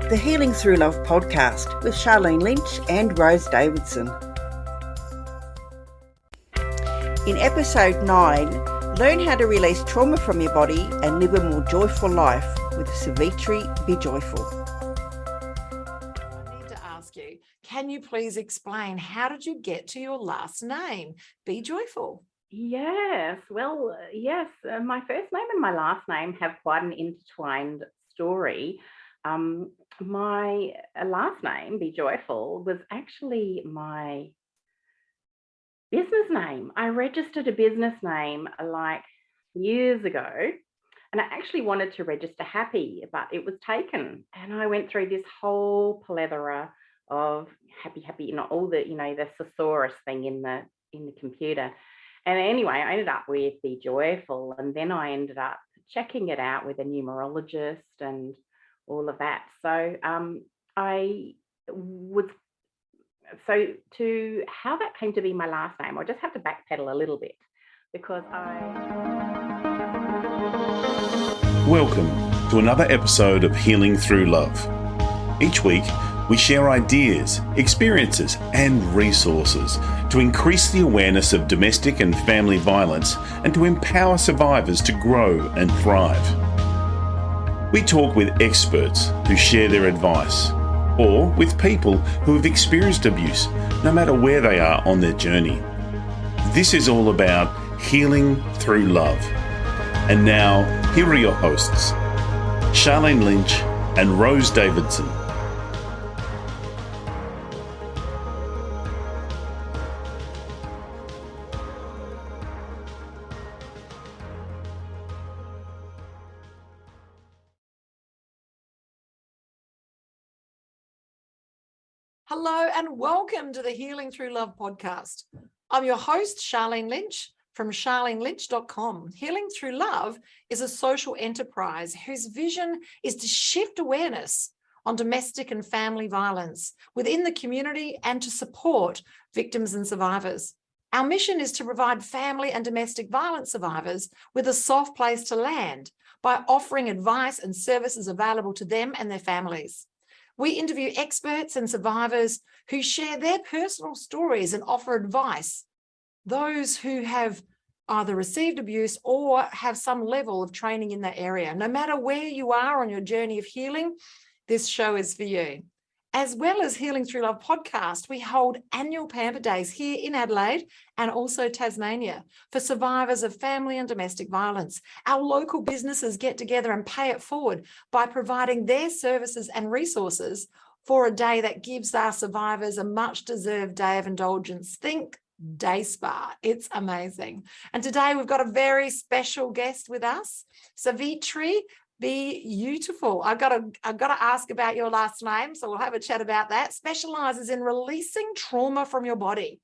the Healing Through Love podcast with Sharlene Lynch and Rose Davidson. In episode 9, learn how to release trauma from your body and live a more joyful life with Savitri, Bejoyful. I need to ask you, can you please explain how did you get to your last name, Bejoyful? Yes, my first name and my last name have quite an intertwined story. My last name, Bejoyful, was actually my business name. I registered a business name like years ago, and I actually wanted to register Happy, but it was taken. And I went through this whole plethora of happy, all the thesaurus thing in the computer. And anyway, I ended up with Bejoyful, and then I ended up checking it out with a numerologist and all of that. So to how that came to be my last name, I just have to backpedal a little bit because Welcome to another episode of Healing Through Love. Each week, we share ideas, experiences, and resources to increase the awareness of domestic and family violence and to empower survivors to grow and thrive. We talk with experts who share their advice, or with people who have experienced abuse, no matter where they are on their journey. This is all about healing through love. And now, here are your hosts, Sharlene Lynch and Rose Davidson. Hello and welcome to the Healing Through Love podcast. I'm your host, Sharlene Lynch from charlenelynch.com. Healing Through Love is a social enterprise whose vision is to shift awareness on domestic and family violence within the community and to support victims and survivors. Our mission is to provide family and domestic violence survivors with a soft place to land by offering advice and services available to them and their families. We interview experts and survivors who share their personal stories and offer advice. Those who have either received abuse or have some level of training in that area. No matter where you are on your journey of healing, this show is for you. As well as Healing Through Love podcast, we hold annual Pamper Days here in Adelaide and also Tasmania for survivors of family and domestic violence. Our local businesses get together and pay it forward by providing their services and resources for a day that gives our survivors a much-deserved day of indulgence. Think day spa. It's amazing. And today we've got a very special guest with us, Savitri. Bejoyful. I've got to ask about your last name, so we'll have a chat about that. Specializes in releasing trauma from your body.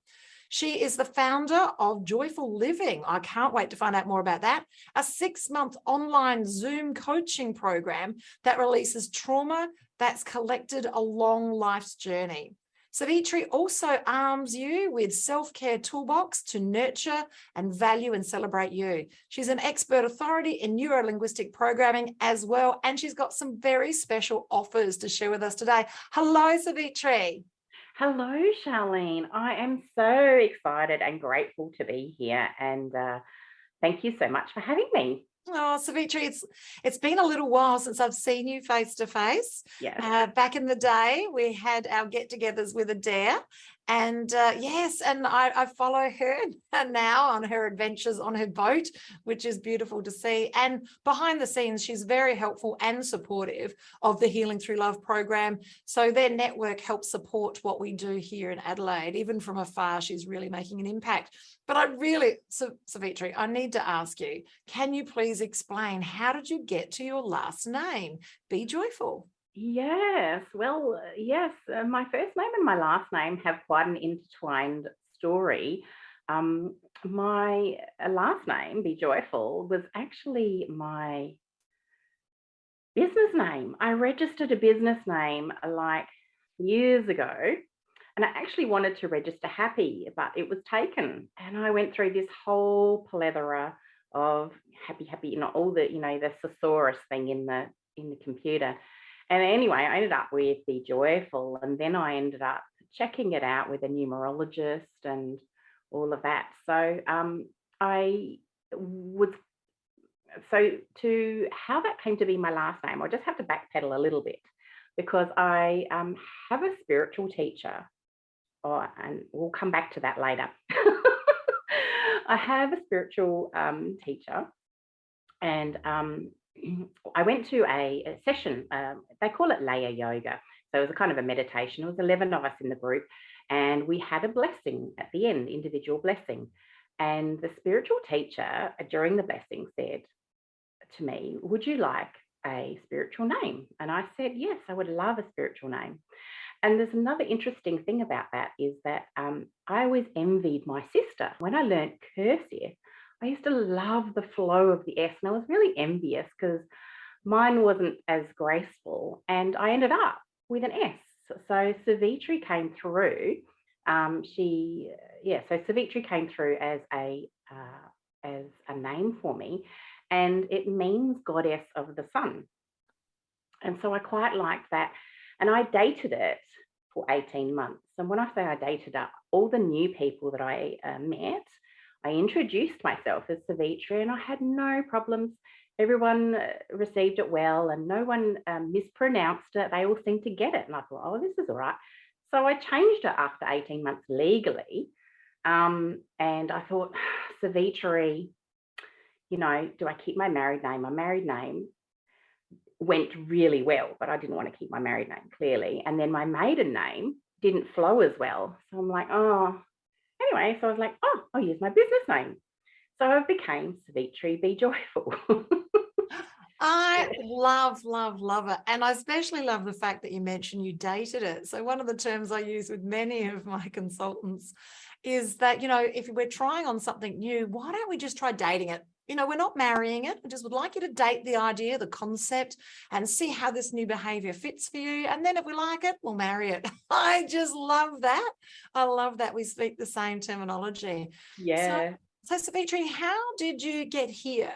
She is the founder of Joyful Living. I can't wait to find out more about that. A 6-month online Zoom coaching program that releases trauma that's collected along life's journey. Savitri also arms you with self-care toolbox to nurture and value and celebrate you. She's an expert authority in neuro-linguistic programming as well, and she's got some very special offers to share with us today. Hello, Savitri. Hello, Sharlene. I am so excited and grateful to be here, and thank you so much for having me. Oh, Savitri, it's been a little while since I've seen you face to face. Yes. Back in the day, we had our get-togethers with Adair, and I follow her now on her adventures on her boat, which is beautiful to see. And behind the scenes, she's very helpful and supportive of the Healing Through Love program. So their network helps support what we do here in Adelaide. Even from afar, she's really making an impact. But Savitri, I need to ask you, can you please explain how did you get to your last name, Bejoyful? Yes, my first name and my last name have quite an intertwined story. My last name, Bejoyful, was actually my business name. I registered a business name like years ago, and I actually wanted to register Happy, but it was taken. And I went through this whole plethora of happy, all the thesaurus thing in the computer. And anyway, I ended up with Bejoyful, and then I ended up checking it out with a numerologist and all of that. So I was, so to how that came to be my last name, I just have to backpedal a little bit, because I have a spiritual teacher, and we'll come back to that later. I have a spiritual teacher, and I went to a session. They call it layer yoga. So it was a kind of a meditation. It was 11 of us in the group, and we had a blessing at the end, individual blessing. And the spiritual teacher during the blessing said to me, "Would you like a spiritual name?" And I said, "Yes, I would love a spiritual name." And there's another interesting thing about that is that I always envied my sister. When I learned cursive, I used to love the flow of the S, and I was really envious because mine wasn't as graceful, and I ended up with an S. So Savitri came through. So Savitri came through as a name for me, and it means goddess of the sun. And so I quite liked that. And I dated it for 18 months. And when I say I dated up, all the new people that I met, I introduced myself as Savitri, and I had no problems. Everyone received it well, and no one mispronounced it. They all seemed to get it. And I thought, oh, this is all right. So I changed it after 18 months legally. And I thought, Savitri, do I keep my married name? My married name went really well, but I didn't want to keep my married name, clearly. And then my maiden name didn't flow as well. So I'm like, oh, anyway, so I was like, oh, I'll use my business name. So I became Savitri Bejoyful. I love it. And I especially love the fact that you mentioned you dated it. So one of the terms I use with many of my consultants is that, if we're trying on something new, why don't we just try dating it? We're not marrying it. I just would like you to date the idea, the concept, and see how this new behavior fits for you. And then if we like it, we'll marry it. I just love that. I love that we speak the same terminology. Yeah. So Savitri, how did you get here?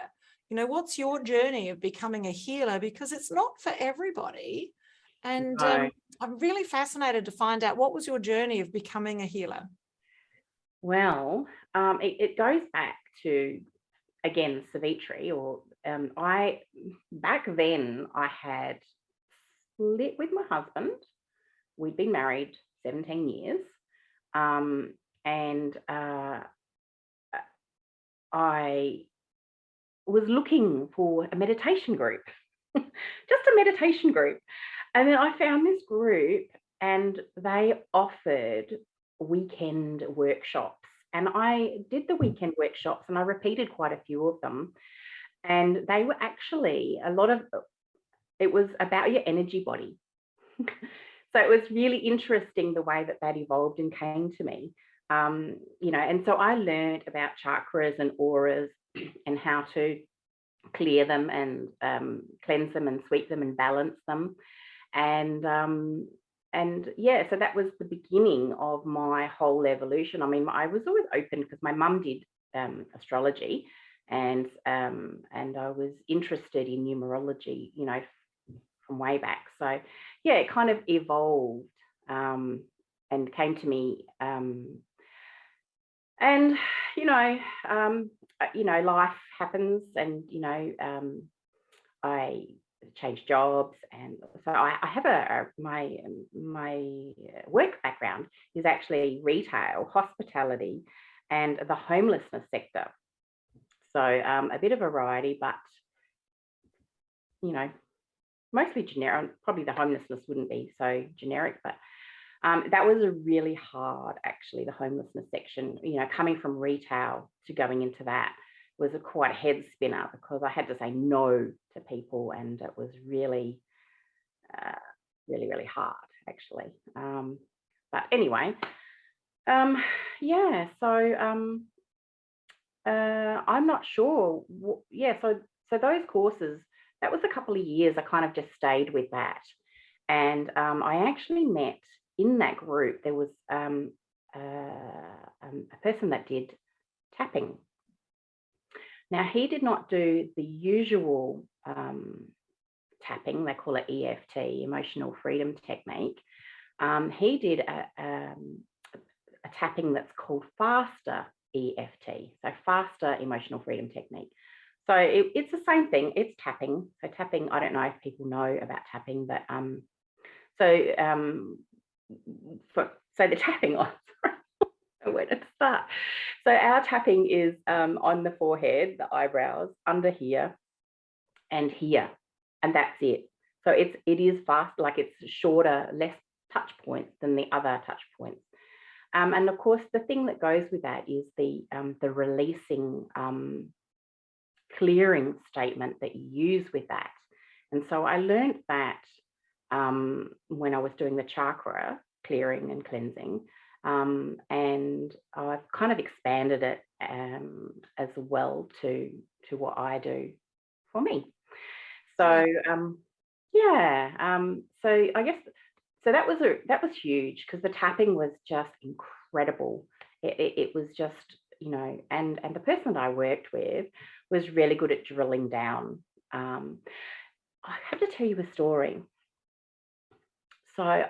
What's your journey of becoming a healer? Because it's not for everybody. And No. I'm really fascinated to find out, what was your journey of becoming a healer? Well, it goes back to, again, Savitri, or back then I had split with my husband. We'd been married 17 years. And I was looking for a meditation group, just a meditation group. And then I found this group, and they offered weekend workshops. And I did the weekend workshops, and I repeated quite a few of them. And they were actually it was about your energy body. So it was really interesting the way that evolved and came to me. And so I learned about chakras and auras and how to clear them and cleanse them and sweep them and balance them. And so that was the beginning of my whole evolution. I mean, I was always open because my mum did astrology, and I was interested in numerology, from way back. So yeah, it kind of evolved and came to me. Life happens, and I changed jobs, and so I have my work background is actually retail, hospitality, and the homelessness sector. So a bit of variety, but mostly generic. Probably the homelessness wouldn't be so generic, but that was a really hard, actually, the homelessness section. Coming from retail to going into that was quite a head spinner, because I had to say no to people, and it was really, really, really hard, actually. But anyway, I'm not sure. So those courses, that was a couple of years I kind of just stayed with that. And I actually met in that group, there was a person that did tapping. Now, he did not do the usual tapping. They call it EFT, emotional freedom technique. He did a tapping that's called faster EFT, so faster emotional freedom technique. So it's the same thing. It's tapping. So tapping, I don't know if people know about tapping, but so the tapping on, where to start? So our tapping is on the forehead, the eyebrows, under here, and here, and that's it. So it is fast, like it's shorter, less touch points than the other touch points. And of course, the thing that goes with that is the releasing, clearing statement that you use with that. And so I learned that when I was doing the chakra clearing and cleansing, and I've kind of expanded it as well to what I do for me. So so I guess that was huge, because the tapping was just incredible. It was just, you know, and the person that I worked with was really good at drilling down. I have to tell you a story. So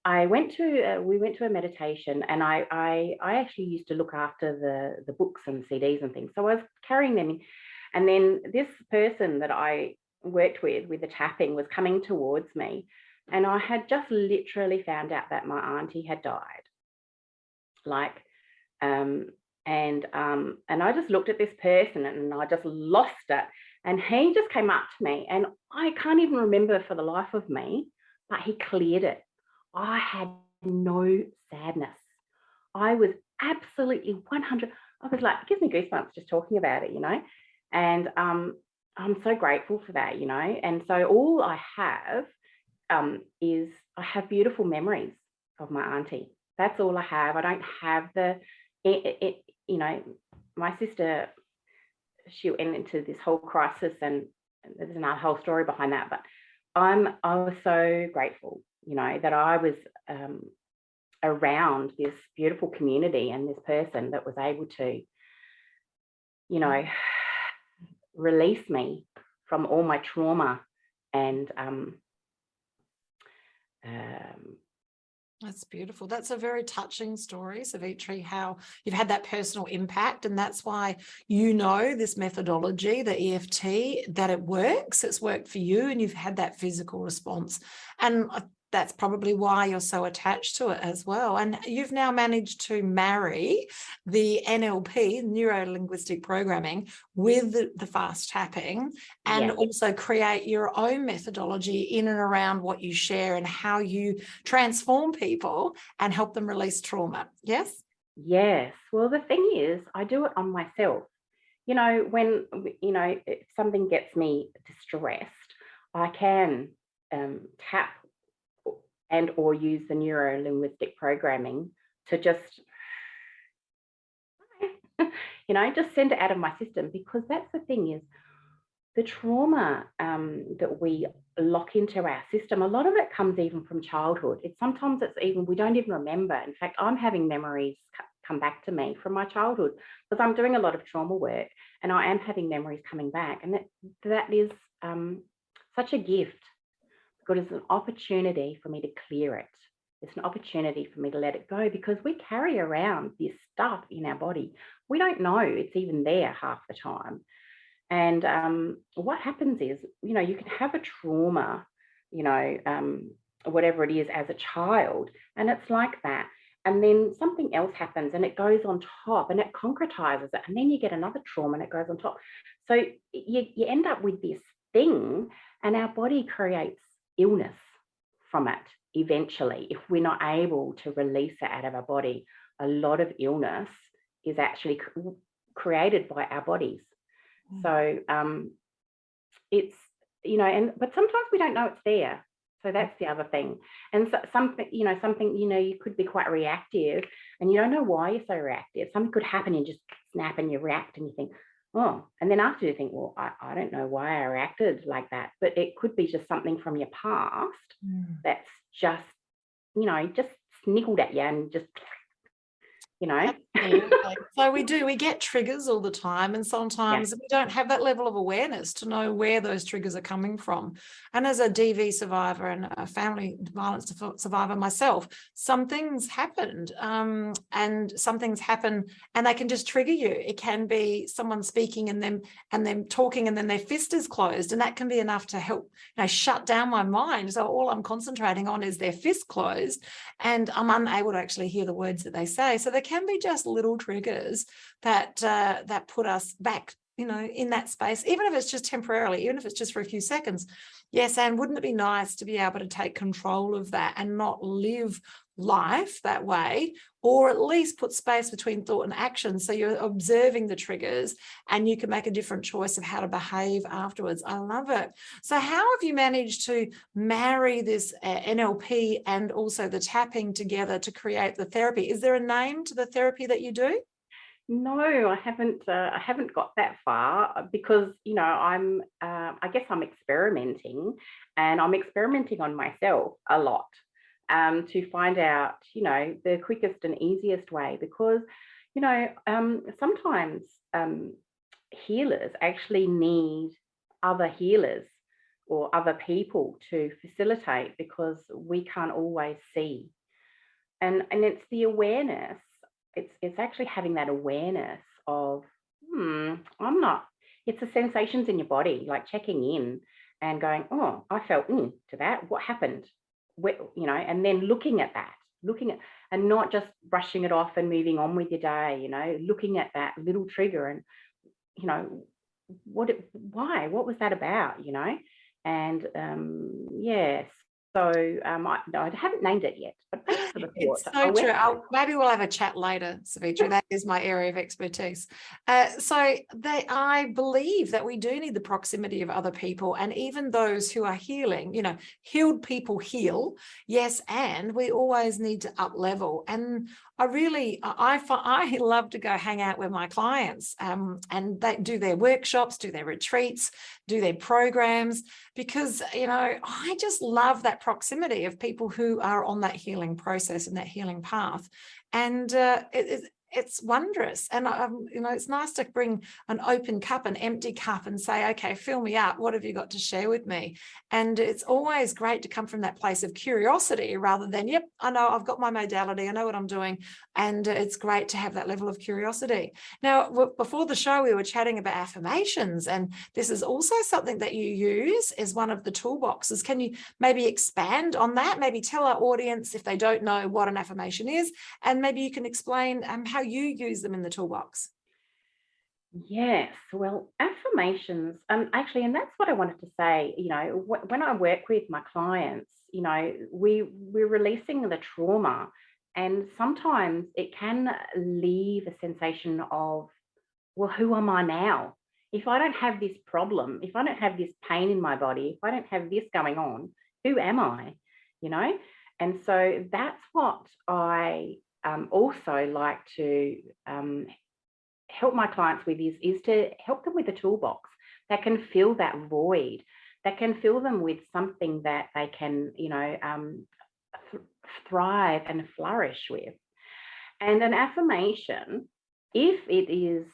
we went to a meditation, and I actually used to look after the books and CDs and things. So I was carrying them in, and then this person that I worked with the tapping was coming towards me, and I had just literally found out that my auntie had died. And I just looked at this person and I just lost it. And he just came up to me, and I can't even remember for the life of me, but he cleared it. I had no sadness. I was absolutely 100. I was like, it gives me goosebumps just talking about it, you know. And I'm so grateful for that, you know. And so all I have is I have beautiful memories of my auntie. That's all I have. I don't have you know, my sister, she went into this whole crisis, and there's another whole story behind that. But I was so grateful, you know, that I was around this beautiful community and this person that was able to, you know, release me from all my trauma. And that's beautiful. That's a very touching story, Savitri, how you've had that personal impact. And that's why, you know, this methodology, the EFT, that it works. It's worked for you, and you've had that physical response. And that's probably why you're so attached to it as well. And you've now managed to marry the NLP, neuro-linguistic programming, with the fast tapping, and also create your own methodology in and around what you share and how you transform people and help them release trauma. Yes? Yes. Well, the thing is, I do it on myself. You know, when, you know, if something gets me distressed, I can tap and or use the neuro-linguistic programming to just, you know, just send it out of my system. Because that's the thing is, the trauma that we lock into our system, a lot of it comes even from childhood. Sometimes we don't even remember. In fact, I'm having memories come back to me from my childhood, because I'm doing a lot of trauma work, and I am having memories coming back. And that is such a gift. Because it's an opportunity for me to clear it. It's an opportunity for me to let it go, because we carry around this stuff in our body. We don't know it's even there half the time. And what happens is, you know, you can have a trauma, you know, whatever it is as a child, and it's like that. And then something else happens and it goes on top and it concretizes it. And then you get another trauma and it goes on top. So you end up with this thing, and our body creates illness from it eventually. If we're not able to release it out of our body, a lot of illness is actually created by our bodies. So it's, you know, but sometimes we don't know it's there. So that's the other thing. And so something, you could be quite reactive, and you don't know why you're so reactive. Something could happen and you just snap and you react and you think, oh, and then after you think, well, I don't know why I reacted like that. But it could be just something from your past that's just, just sniggled at you and just you know. Absolutely. So we get triggers all the time, and Yeah. sometimes we don't have that level of awareness to know where those triggers are coming from. And as a DV survivor and a family violence survivor myself, some things happened, and some things happen and they can just trigger you. It can be someone speaking and them talking and then their fist is closed, and that can be enough to help, shut down my mind. So all I'm concentrating on is their fist closed, and I'm unable to actually hear the words that they say. So there can be just little triggers that put us back, in that space, even if it's just temporarily, even if it's just for a few seconds. Yes, and wouldn't it be nice to be able to take control of that and not live life that way, or at least put space between thought and action, so you're observing the triggers and you can make a different choice of how to behave afterwards. I love it. So how have you managed to marry this NLP and also the tapping together to create the therapy? Is there a name to the therapy that you do? No, I haven't got that far, because I guess I'm experimenting, and I'm experimenting on myself a lot, to find out the quickest and easiest way, because sometimes healers actually need other healers or other people to facilitate, because we can't always see, and it's the awareness. It's actually having that awareness of, I'm not, it's the sensations in your body, like checking in and going, oh, I felt to that. What happened? And then looking at that, and not just brushing it off and moving on with your day, looking at that little trigger and, why, what was that about, And yes. So I haven't named it yet, but thanks for the thought. It's so true. Maybe we'll have a chat later, Savitri. That is my area of expertise. I believe that we do need the proximity of other people, and even those who are healing. Healed people heal, yes, and we always need to up level. And I love to go hang out with my clients, and they do their workshops, do their retreats, do their programs, because I just love that proximity of people who are on that healing process and that healing path, and it's wondrous. And it's nice to bring an open cup, an empty cup, and say, okay, fill me up. What have you got to share with me? And it's always great to come from that place of curiosity rather than, yep, I know, I've got my modality, I know what I'm doing. And it's great to have that level of curiosity. Now, before the show, we were chatting about affirmations, and this is also something that you use as one of the toolboxes. Can you maybe expand on that? Maybe tell our audience, if they don't know what an affirmation is, and maybe you can explain how you use them in the toolbox. Yes, well, affirmations, actually, and that's what I wanted to say. When I work with my clients, we're releasing the trauma, and sometimes it can leave a sensation of, well, who am I now? If I don't have this problem, if I don't have this pain in my body, if I don't have this going on, who am I? And so that's what I also like to help my clients with, is to help them with a toolbox that can fill that void, that can fill them with something that they can, thrive and flourish with. And an affirmation, if it is,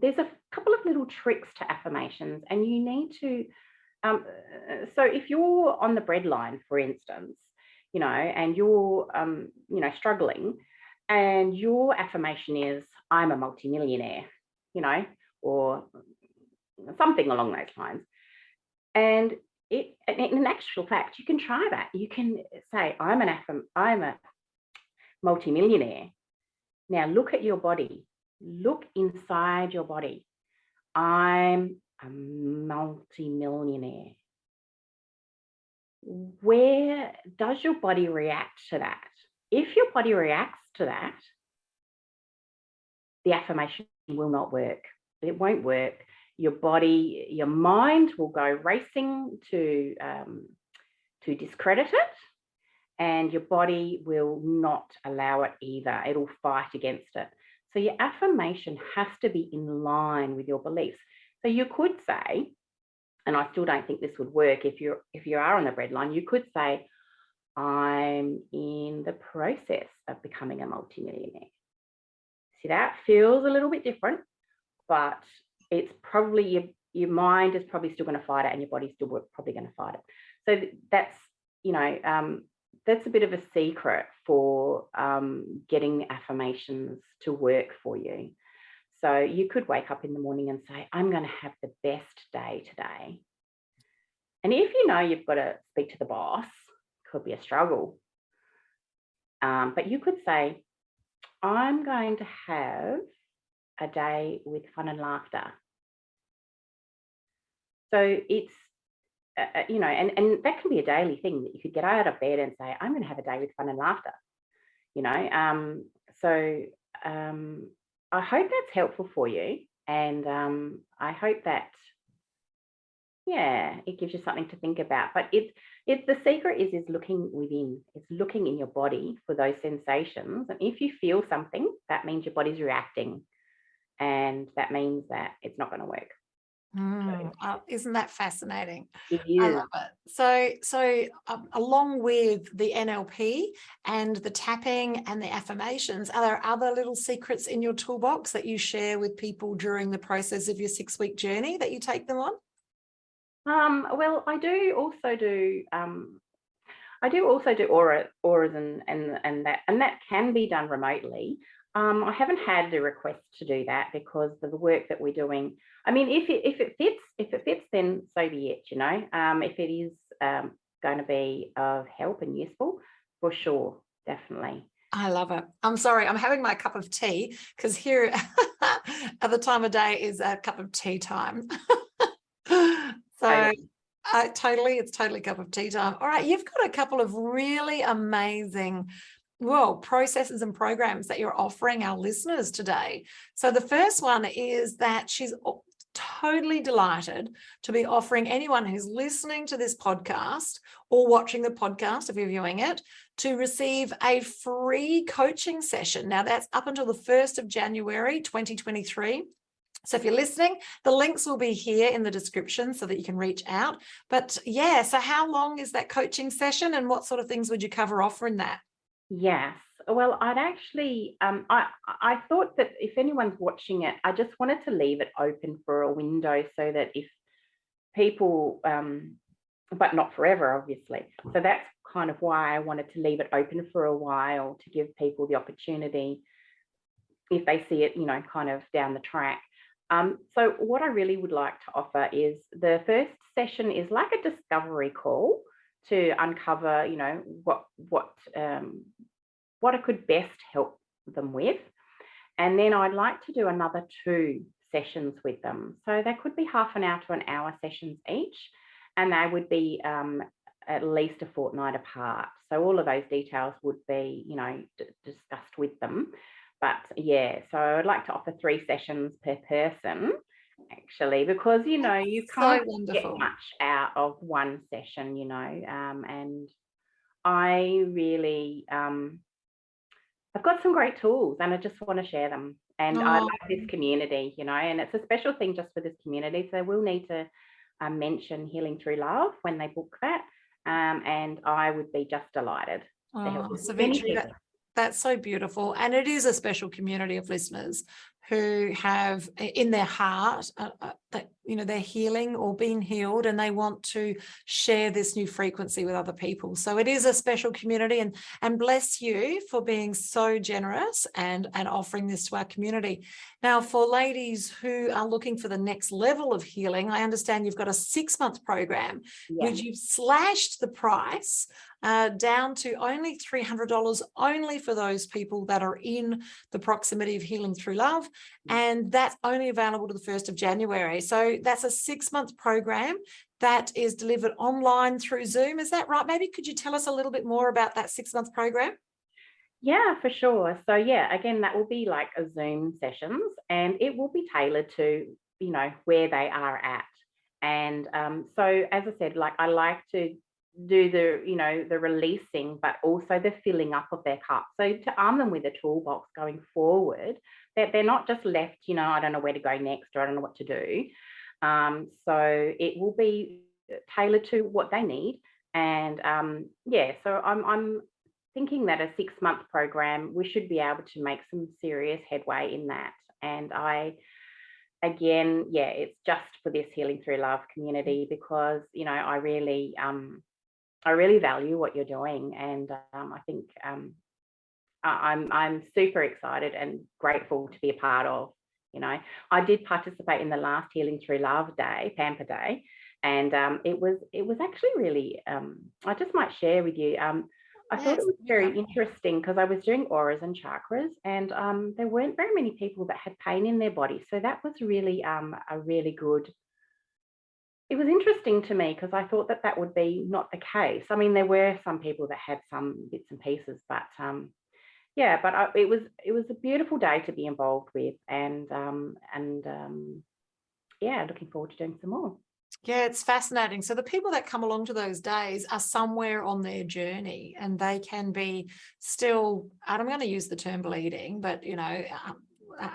there's a couple of little tricks to affirmations, and you need to, so if you're on the breadline, for instance, and you're, struggling, and your affirmation is, I'm a multimillionaire, or something along those lines. And in actual fact, you can try that. You can say, I'm a multimillionaire. Now look at your body. Look inside your body. I'm a multimillionaire. Where does your body react to that? If your body reacts to that, the affirmation will not work. It won't work. Your body, your mind will go racing to discredit it, and your body will not allow it either. It'll fight against it. So your affirmation has to be in line with your beliefs. So you could say, and I still don't think this would work if you are on the breadline, you could say, I'm in the process of becoming a multimillionaire. See, that feels a little bit different, but it's probably your mind is probably still going to fight it, and your body's still probably going to fight it. So that's, that's a bit of a secret for getting affirmations to work for you. So you could wake up in the morning and say, I'm going to have the best day today. And if you know you've got to speak to the boss, could be a struggle. But you could say, I'm going to have a day with fun and laughter. So it's, and that can be a daily thing that you could get out of bed and say, I'm going to have a day with fun and laughter. I hope that's helpful for you. And I hope that, it gives you something to think about. But it's the secret is looking within. It's looking in your body for those sensations. And if you feel something, that means your body's reacting. And that means that it's not going to work. Isn't that fascinating? It is. I love it. So along with the NLP and the tapping and the affirmations, are there other little secrets in your toolbox that you share with people during the process of your 6-week journey that you take them on? Well, I do also do auras and that can be done remotely. I haven't had the request to do that because of the work that we're doing. I mean, if it fits, then so be it. If it is going to be of help and useful, for sure, definitely. I love it. I'm sorry, I'm having my cup of tea because here at the time of day is a cup of tea time. So it's totally a cup of tea time. All right, you've got a couple of really amazing processes and programs that you're offering our listeners today. So the first one is that she's totally delighted to be offering anyone who's listening to this podcast or watching the podcast, if you're viewing it, to receive a free coaching session. Now that's up until the 1st of January, 2023. So if you're listening, the links will be here in the description so that you can reach out. But so how long is that coaching session and what sort of things would you cover off in that? Yes. Well, I'd actually, I thought that if anyone's watching it, I just wanted to leave it open for a window so that if people, but not forever, obviously. So that's kind of why I wanted to leave it open for a while to give people the opportunity if they see it, kind of down the track. So what I really would like to offer is the first session is like a discovery call to uncover, what I could best help them with. And then I'd like to do another 2 sessions with them. So they could be half an hour to an hour sessions each, and they would be at least a fortnight apart. So all of those details would be, discussed with them. But so I'd like to offer 3 sessions per person, actually, because, you can't get much out of one session, and I really, I've got some great tools and I just want to share them. And I love this community, and it's a special thing just for this community. So we'll need to mention Healing Through Love when they book that. And I would be just delighted to help with Savitri, that's so beautiful. And it is a special community of listeners who have in their heart that, they're healing or being healed, and they want to share this new frequency with other people. So it is a special community, and bless you for being so generous and offering this to our community. Now, for ladies who are looking for the next level of healing, I understand you've got a 6-month program, which you've slashed the price down to only $300, only for those people that are in the proximity of Healing Through Love. And that's only available to the 1st of January. So that's a 6-month program that is delivered online through Zoom. Is that right? Maybe could you tell us a little bit more about that 6-month program? Yeah, for sure. So again, that will be like a Zoom sessions, and it will be tailored to, where they are at. And so as I said, I like to do the releasing, but also the filling up of their cup. So to arm them with a toolbox going forward, that they're not just left, I don't know where to go next, or I don't know what to do. So it will be tailored to what they need. And so I'm thinking that a 6-month program, we should be able to make some serious headway in that. And it's just for this Healing Through Love community, because, I really value what you're doing. And I think I'm super excited and grateful to be a part of. I did participate in the last Healing Through Love Day, Pamper Day, and it was actually really, I just might share with you. I thought it was very interesting because I was doing auras and chakras, and there weren't very many people that had pain in their body. So that was really a really good. It was interesting to me because I thought that would be not the case. I mean, there were some people that had some bits and pieces, but it was a beautiful day to be involved with, and looking forward to doing some more. Yeah, it's fascinating. So the people that come along to those days are somewhere on their journey, and they can be still, and I'm going to use the term bleeding, but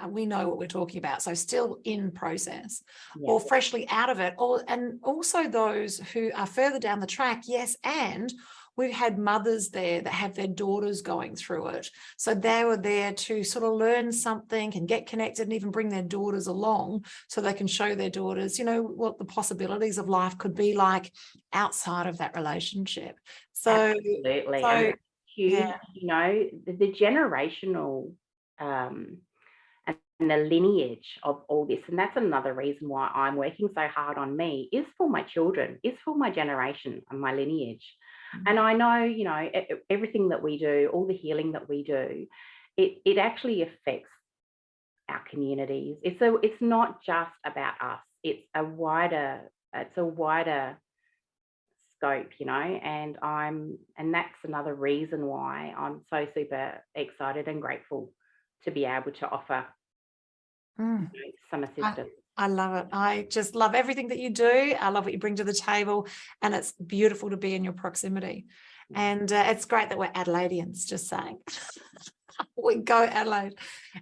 we know what we're talking about. So still in process, or freshly out of it, and also those who are further down the track. Yes, and we've had mothers there that have their daughters going through it. So they were there to sort of learn something and get connected and even bring their daughters along so they can show their daughters, what the possibilities of life could be like outside of that relationship. So absolutely. And that's huge, the generational and the lineage of all this. And that's another reason why I'm working so hard on me, is for my children, is for my generation and my lineage. And I know, everything that we do, all the healing that we do, it actually affects our communities. It's not just about us. It's a wider scope, and that's another reason why I'm so super excited and grateful to be able to offer some assistance. I love it. I just love everything that you do. I love what you bring to the table, and it's beautiful to be in your proximity. And it's great that we're Adelaideans, just saying. We go Adelaide.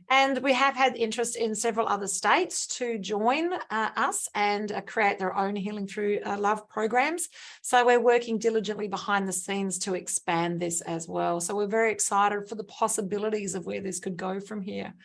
And we have had interest in several other states to join us and create their own Healing Through Love programs. So we're working diligently behind the scenes to expand this as well. So we're very excited for the possibilities of where this could go from here.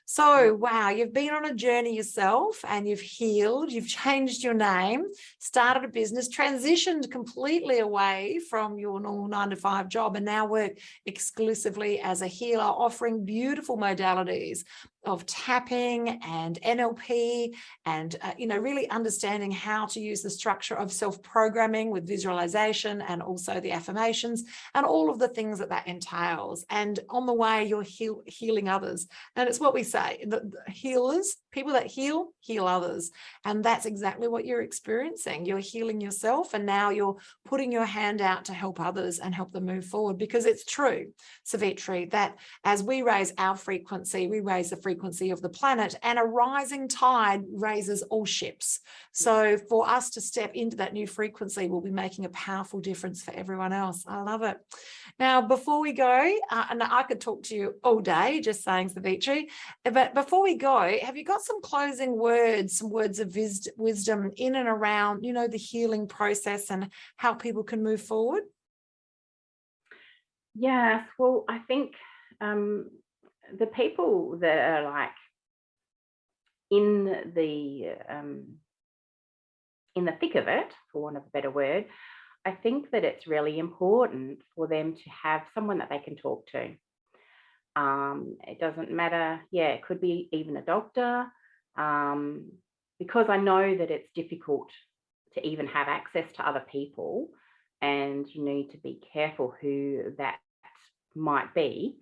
So, wow, you've been on a journey yourself, and you've healed, you've changed your name, started a business, transitioned completely away from your normal 9-to-5 job, and now work exclusively as a healer, offering beautiful modalities of tapping and NLP and, really understanding how to use the structure of self-programming with visualization and also the affirmations and all of the things that entails. And on the way, you're healing others. And it's what we say, the healers, people that heal others. And that's exactly what you're experiencing. You're healing yourself, and now you're putting your hand out to help others and help them move forward, because it's true, Savitri, that as we raise our frequency, we raise the frequency of the planet, and a rising tide raises all ships. So for us to step into that new frequency, we'll be making a powerful difference for everyone else. I love it. Now, before we go, and I could talk to you all day just saying, Savitri, but before we go, have you got some closing words, some words of wisdom in and around, the healing process and how people can move forward? Yes, well, I think the people that are like in the thick of it, for want of a better word, I think that it's really important for them to have someone that they can talk to. It doesn't matter, it could be even a doctor, because I know that it's difficult to even have access to other people, and you need to be careful who that might be.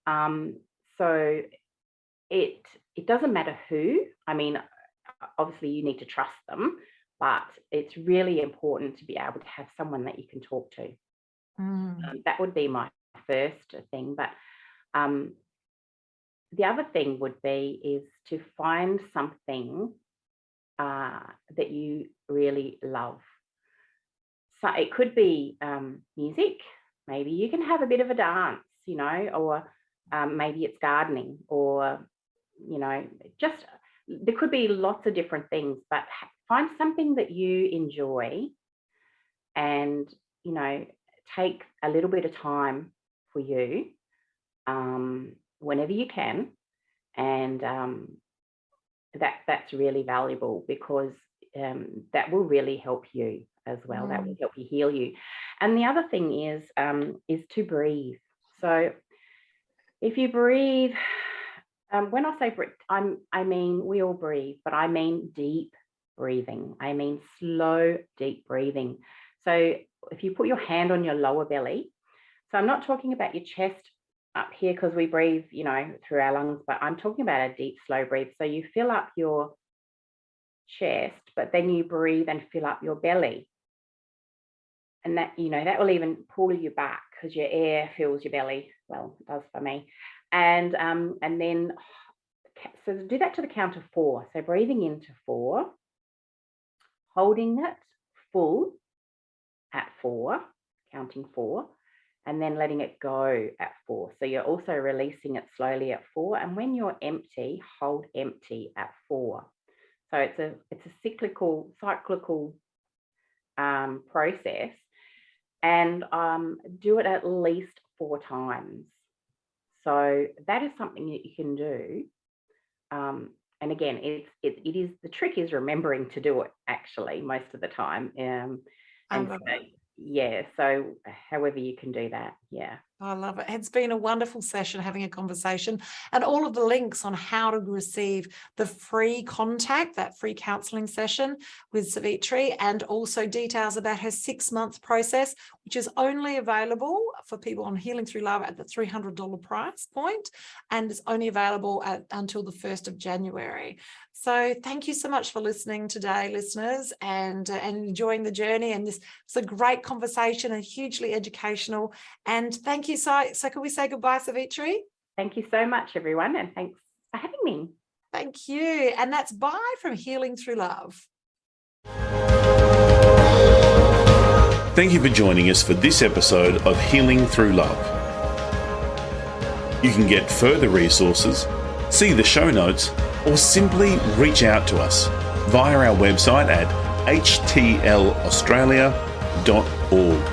So it doesn't matter who. I mean, obviously you need to trust them, but it's really important to be able to have someone that you can talk to. That would be my first thing. But the other thing would be is to find something that you really love. So it could be music. Maybe you can have a bit of a dance, or maybe it's gardening, or, just there could be lots of different things, but find something that you enjoy and take a little bit of time for you whenever you can. And that's really valuable, because that will really help you as well. That will help you heal you. And the other thing is to breathe. So if you breathe, when I say breathe, I mean we all breathe, but I mean deep breathing. I mean slow, deep breathing. So if you put your hand on your lower belly, so I'm not talking about your chest up here, because we breathe, through our lungs, but I'm talking about a deep, slow breathe. So you fill up your chest, but then you breathe and fill up your belly. And that, that will even pull you back, because your air fills your belly. Well, it does for me. And then, so do that to the count of 4. So breathing into 4, holding it full at 4, counting 4, and then letting it go at 4. So you're also releasing it slowly at 4. And when you're empty, hold empty at 4. So it's a cyclical process, and do it at least 4 times. So that is something that you can do. And again, it is, the trick is remembering to do it, actually, most of the time. So however you can do that. Yeah. I love it. It's been a wonderful session, having a conversation, and all of the links on how to receive the free contact, that free counselling session with Savitri, and also details about her 6-month process, which is only available for people on Healing Through Love at the $300 price point, and it's only available until the 1st of January. So thank you so much for listening today, listeners, and enjoying the journey. And this was a great conversation and hugely educational. And thank you. So can we say goodbye, Savitri? Thank you so much, everyone. And thanks for having me. Thank you. And that's bye from Healing Through Love. Thank you for joining us for this episode of Healing Through Love. You can get further resources, see the show notes, or simply reach out to us via our website at htlaustralia.org.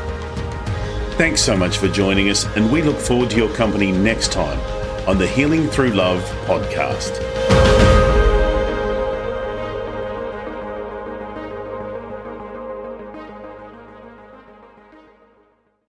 Thanks so much for joining us, and we look forward to your company next time on the Healing Through Love podcast.